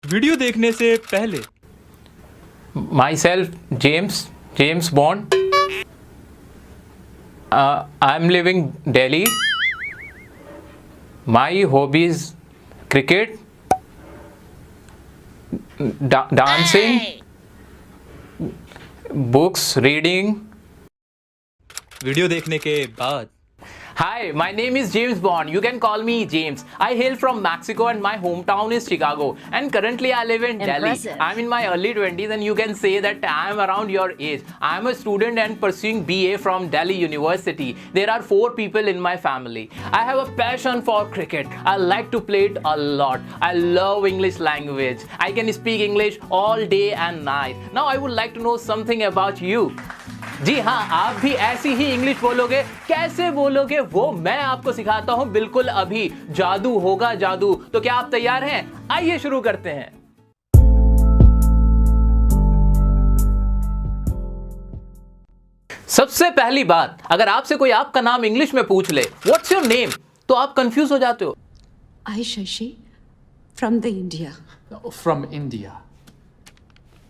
Video देखने से पहले Myself, James Bond. I'm living Delhi. My hobbies cricket, dancing, books, reading. Video देखने के बाद Hi, my name is James Bond. You can call me James. I hail from Mexico and my hometown is Chicago. And currently I live in Delhi. I'm in my early 20s and you can say that I am around your age. I am a student and pursuing BA from Delhi University. There are 4 people in my family. I have a passion for cricket. I like to play it a lot. I love English language. I can speak English all day and night. Now I would like to know something about you. जी हाँ, आप भी ऐसी ही English बोलोगे। कैसे बोलोगे वो मैं आपको सिखाता हूं बिल्कुल अभी। जादू होगा जादू। तो क्या आप तैयार हैं? आइए शुरू करते हैं। सबसे पहली बात, अगर आपसे कोई आपका नाम इंग्लिश में पूछ ले, व्हाट्स योर नेम, तो आप कंफ्यूज हो जाते हो। I, Shashi, from the India. From India.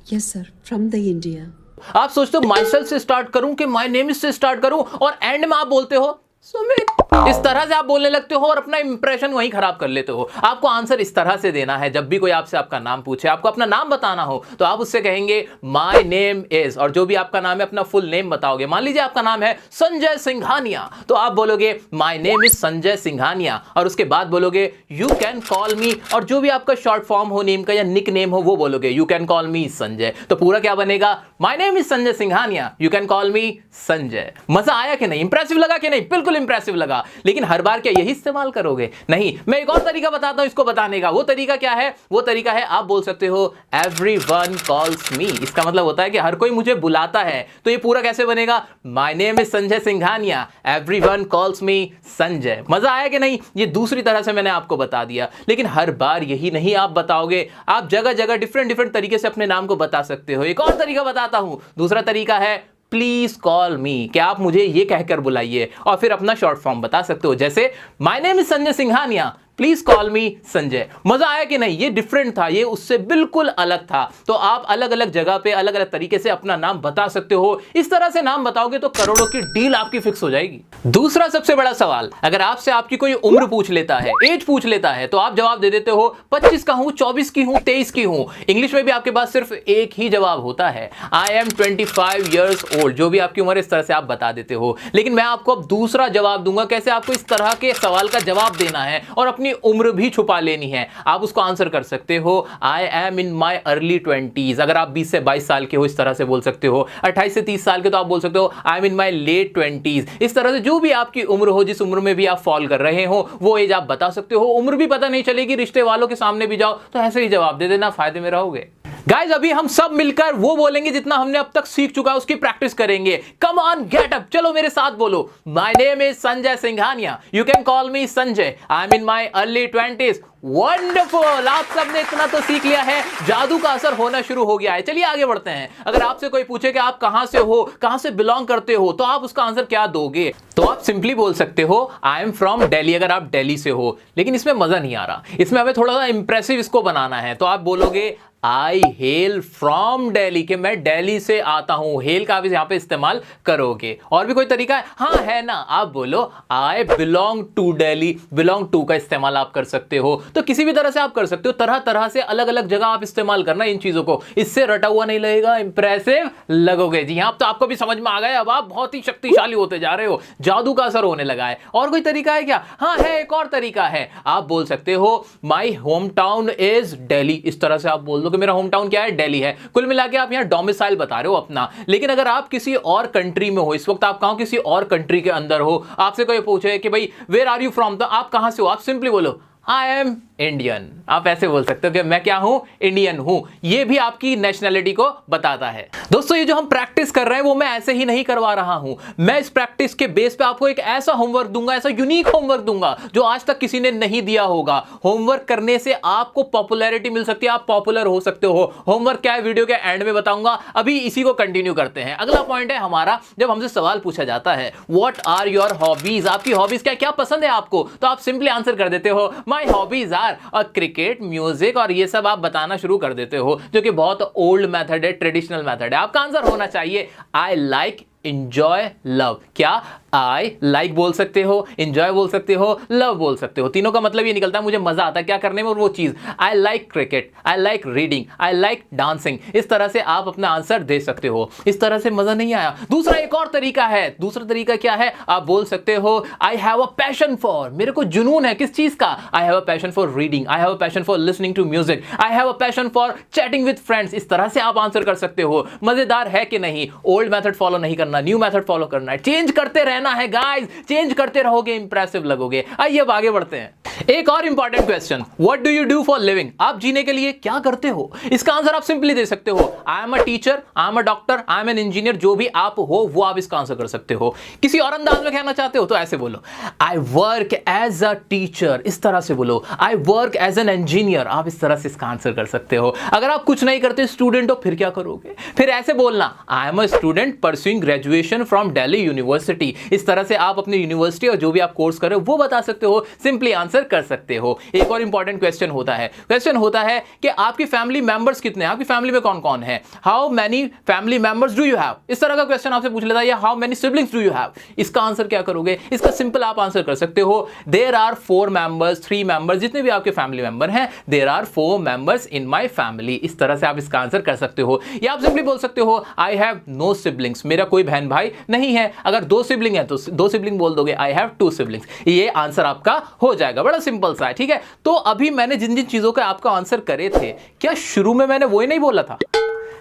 Yes, sir, from the India. आप सोचते हो माई सेल्फ से स्टार्ट करूं कि माई नेम से स्टार्ट करूं, और एंड में आप बोलते हो सुमित। इस तरह से आप बोलने लगते हो और अपना इंप्रेशन वहीं खराब कर लेते हो। आपको आंसर इस तरह से देना है, जब भी कोई आपसे आपका नाम पूछे, आपको अपना नाम बताना हो, तो आप उससे कहेंगे माय नेम इज, और जो भी आपका नाम है अपना फुल नेम बताओगे। मान लीजिए आपका नाम है संजय सिंघानिया, तो आप बोलोगे my name is Sanjay Singhania, और उसके बाद बोलोगे यू कैन कॉल मी, और जो भी आपका शॉर्ट फॉर्म हो नेम का या निक नेम हो वो बोलोगे यू कैन कॉल मी संजय। तो पूरा क्या बनेगा? My name is Sanjay Singhania, you can call मी संजय। मजा आया कि नहीं? इंप्रेसिव लगा कि नहीं? बिल्कुल इंप्रेसिव लगा। लेकिन हर बार क्या यही इस्तेमाल करोगे? नहीं, मैं एक और तरीका बताता हूं इसको बताने का। वो तरीका क्या है? वो तरीका है आप बोल सकते हो एवरीवन कॉल्स मी। इसका मतलब होता है कि हर कोई मुझे बुलाता है। तो ये पूरा कैसे बनेगा? My name is Sanjay Singhania, everyone calls me Sanjay. मजा आया कि नहीं? ये दूसरी तरह से मैंने आपको बता दिया। लेकिन हर बार यही नहीं आप बताओगे, आप जगह जगह डिफरेंट तरीके से अपने नाम को बता सकते हो। एक और तरीका बताता हूं। दूसरा तरीका है प्लीज कॉल मी, कि आप मुझे ये कहकर बुलाइए और फिर अपना शॉर्ट फॉर्म बता सकते हो, जैसे my name is Sanjay Singhania, please call मी संजय। मजा आया कि नहीं? ये डिफरेंट था, ये उससे बिल्कुल अलग था। तो आप अलग अलग जगह पे अलग अलग तरीके से अपना नाम बता सकते हो। इस तरह से नाम बताओगे तो करोड़ों की डील आपकी फिक्स हो जाएगी। दूसरा सबसे बड़ा सवाल, अगर आपसे आपकी कोई उम्र पूछ लेता है, एज पूछ लेता है, तो आप जवाब दे देते हो 25 का हूं, 24 की हूं, 23 की हूं। इंग्लिश में भी आपके पास सिर्फ एक ही जवाब होता है, आई एम 25 ईयर्स ओल्ड। जो भी आपकी उम्र इस तरह से आप बता देते हो। लेकिन मैं आपको अब दूसरा जवाब दूंगा, कैसे आपको इस तरह के सवाल का जवाब देना है और अपनी उम्र भी छुपा लेनी है। आप उसको आंसर कर सकते हो I am in my early 20s। अगर आप 20 से 22 साल के हो इस तरह से बोल सकते हो। 28 से 30 साल के तो आप बोल सकते हो I am in my late 20s। इस तरह से जो भी आपकी उम्र हो, जिस उम्र में भी आप फॉल कर रहे हो, वो एज आप बता सकते हो। उम्र भी पता नहीं चलेगी, रिश्ते वालों के सामने भी जाओ तो ऐसे ही जवाब दे देना, फायदे में रहोगे। गाइज, अभी हम सब मिलकर वो बोलेंगे जितना हमने अब तक सीख चुका है, उसकी प्रैक्टिस करेंगे। कम ऑन गेट अप, चलो मेरे साथ बोलो। My name is Sanjay Singhania, you can call me Sanjay, I am in my early 20s। Wonderful, आप सबने इतना तो सीख लिया है, जादू का असर होना शुरू हो गया है। चलिए आगे बढ़ते हैं। अगर आपसे कोई पूछे कि आप कहां से हो, कहां से बिलोंग करते हो, तो आप उसका आंसर क्या दोगे? तो आप सिंपली बोल सकते हो आई एम फ्रॉम दिल्ली, अगर आप दिल्ली से हो। लेकिन इसमें मजा नहीं आ रहा, इसमें हमें थोड़ा सा इंप्रेसिव इसको बनाना है। तो आप बोलोगे आई हेल फ्रॉम दिल्ली, कि मैं दिल्ली से आता हूं। हेल का आप यहां पे इस्तेमाल करोगे। और भी कोई तरीका है? हाँ है ना, आप बोलो I belong to Delhi. Belong to का इस्तेमाल आप कर सकते हो। तो किसी भी तरह से आप कर सकते हो, तरह तरह से अलग अलग जगह आप इस्तेमाल करना इन चीजों को। इससे रटा हुआ नहीं लगेगा, इंप्रेसिव लगोगे। जी हाँ, तो आपको भी समझ में आ गया। अब आप बहुत ही शक्तिशाली होते जा रहे हो, जादू का असर होने लगा है। और कोई तरीका है क्या? हाँ है, एक और तरीका है। आप बोल सकते हो my home town is Delhi. इस तरह से आप बोल दो कि मेरा होम टाउन क्या है? दिल्ली है। कुल मिला के आप यहाँ डोमिसाइल बता रहे हो अपना। लेकिन अगर आप किसी और कंट्री में हो, इस वक्त आप कहां, किसी और कंट्री के अंदर हो, आपसे कोई पूछे कि भाई वेयर आर यू फ्रॉम, तो आप कहां से हो, आप सिंपली बोलो आई एम इंडियन। आप ऐसे बोल सकते हो कि मैं क्या हूं? इंडियन हूं। ये भी आपकी नेशनैलिटी को बताता है। दोस्तों, ये जो हम प्रैक्टिस कर रहे हैं वो मैं ऐसे ही नहीं करवा रहा हूं। मैं इस प्रैक्टिस के बेस पे आपको एक ऐसा होमवर्क दूंगा, ऐसा यूनिक होमवर्क दूंगा जो आज तक किसी ने नहीं दिया होगा। होमवर्क करने से आपको पॉपुलैरिटी मिल सकती है, आप पॉपुलर हो सकते हो। होमवर्क क्या है वीडियो के एंड में बताऊंगा। अभी इसी को कंटिन्यू करते हैं। अगला पॉइंट है हमारा, जब हमसे सवाल पूछा जाता है व्हाट आर योर हॉबीज, आपकी हॉबीज क्या, क्या पसंद है आपको, तो आप सिंपली आंसर कर देते हो माय हॉबीज आर गिटार और क्रिकेट, म्यूजिक और ये सब आप बताना शुरू कर देते हो, जो कि बहुत ओल्ड मेथड है, ट्रेडिशनल मेथड है। आपका आंसर होना चाहिए आई लाइक, इंजॉय, लव। क्या आई लाइक बोल सकते हो, इंजॉय बोल सकते हो, लव बोल सकते हो। तीनों का मतलब ये निकलता है मुझे मजा आता है क्या करने में, और वो चीज I like cricket, I like reading, I like dancing. इस तरह से आप अपना आंसर दे सकते हो। इस तरह से मजा नहीं आया। दूसरा एक और तरीका है। दूसरा तरीका क्या है? आप बोल सकते हो I have a passion for, मेरे को जुनून है किस चीज का? I have a passion for reading, I have a passion for listening to music, I have a passion for chatting with friends. इस तरह से आप आंसर कर सकते हो। मजेदार है कि नहीं? ओल्ड मेथड फॉलो नहीं करना, न्यू मेथड फॉलो करना है। चेंज करते रहना है गाइस, चेंज करते रहोगे इंप्रेसिव लगोगे। आइए अब आगे बढ़ते हैं। एक और important question, what do you do for living? आप जीने के लिए क्या करते हो? इसका आंसर आप सिंपली दे सकते हो I am a teacher, I am a doctor, I am an engineer. जो भी आप हो वो आप इसका आंसर कर सकते हो। किसी और अंदाज में कहना चाहते हो तो ऐसे बोलो I work as a teacher, इस तरह से बोलो I work as an engineer. आप इस तरह से इसका आंसर कर सकते हो। अगर आप कुछ नहीं करते, स्टूडेंट हो, फिर क्या करोगे? फिर ऐसे बोलना I am a student pursuing graduation from Delhi university. इस तरह से आप अपनी यूनिवर्सिटी और जो भी आप कोर्स कर रहे हो वो बता सकते हो, सिंपली आंसर कर सकते हो। एक और इंपॉर्टेंट क्वेश्चन होता है कि आपकी फैमिली मेंबर्स कितने हैं, आपकी फैमिली में कौन कौन है? How many family members do you have? इस तरह का क्वेश्चन आपसे पूछ लेता है, या how many siblings do you have? इसका आंसर क्या करोगे? इसका सिंपल आप आंसर कर सकते हो देयर आर 4 मेंबर्स, 3 मेंबर्स, जितने भी आपके फैमिली मेंबर हैं, there are 4 members in my family. इस तरह से आप इसका आंसर कर सकते हो। या आप सिंपली बोल सकते हो आई हैव नो सिबलिंग्स, मेरा कोई बहन भाई नहीं है। अगर 2 सिबलिंग है तो 2 सिबलिंग बोल दोगे आई हैव 2 सिबलिंग्स। ये आंसर आपका हो जाएगा। बड़ा सिंपल सा है, ठीक है। तो अभी मैंने जिन जिन चीजों के आपका आंसर करे थे, क्या शुरू में मैंने वो ही नहीं बोला था?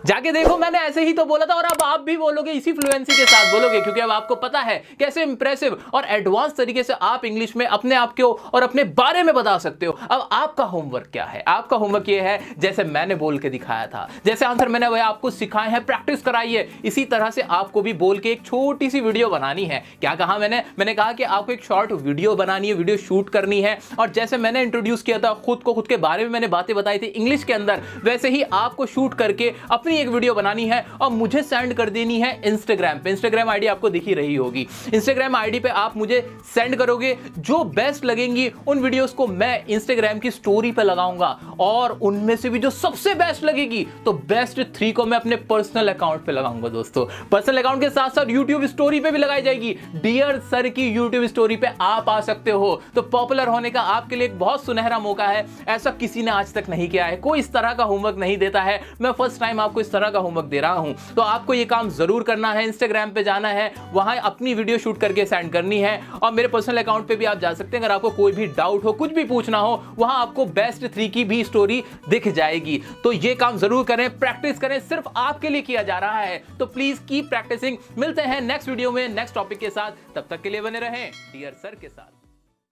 जाके देखो, मैंने ऐसे ही तो बोला था। और अब आप भी बोलोगे, इसी फ्लुएंसी के साथ बोलोगे, क्योंकि अब आपको पता है कैसे इंप्रेसिव और एडवांस तरीके से आप इंग्लिश में अपने आप को और अपने बारे में बता सकते हो। अब आपका होमवर्क क्या है? आपका होमवर्क ये है, जैसे मैंने बोल के दिखाया था, जैसे आंसर मैंने वह आपको सिखाए हैं, प्रैक्टिस कराई है, इसी तरह से आपको भी बोल के एक छोटी सी वीडियो बनानी है। क्या कहा मैंने कहा कि आपको एक शॉर्ट वीडियो बनानी है, वीडियो शूट करनी है। और जैसे मैंने इंट्रोड्यूस किया था खुद के बारे में, मैंने बातें बताई थी इंग्लिश के अंदर, वैसे ही आपको शूट करके अपनी एक वीडियो बनानी है और मुझे सेंड कर देनी है इंस्टाग्राम पे। इंस्टाग्राम आईडी आपको दिख ही रही होगी। इंस्टाग्राम आईडी पे आप मुझे सेंड करोगे। जो बेस्ट लगेंगी उन वीडियोस को मैं इंस्टाग्राम की स्टोरी पे लगाऊंगा, और उनमें से भी जो सबसे बेस्ट लगेगी तो बेस्ट 3 को मैं अपने पर्सनल अकाउंट पे लगाऊंगा। दोस्तों, पर्सनल अकाउंट के साथ साथ यूट्यूब स्टोरी पे भी लगाई जाएगी। डियर सर की यूट्यूब स्टोरी पे आप आ सकते हो। तो पॉपुलर होने का आपके लिए एक बहुत सुनहरा मौका है। ऐसा किसी ने आज तक नहीं किया है, कोई इस तरह का होमवर्क नहीं देता है। मैं फर्स्ट टाइम आपको इस तरह का होमवर्क दे रहा हूं। तो आपको यह काम जरूर करना है, इंस्टाग्राम पे जाना है, वहां अपनी वीडियो शूट करके सेंड करनी है। और मेरे पर्सनल अकाउंट पे भी आप जा सकते हैं। अगर आपको कोई भी डाउट हो, कुछ भी पूछना हो, वहां आपको बेस्ट 3 की भी स्टोरी दिख जाएगी। तो ये काम जरूर करें, प्रैक्टिस करें, सिर्फ आपके लिए किया जा रहा है। तो प्लीज कीप प्रैक्टिसिंग। मिलते हैं नेक्स्ट वीडियो में नेक्स्ट टॉपिक के साथ। तब तक के लिए बने रहें डियर सर के साथ।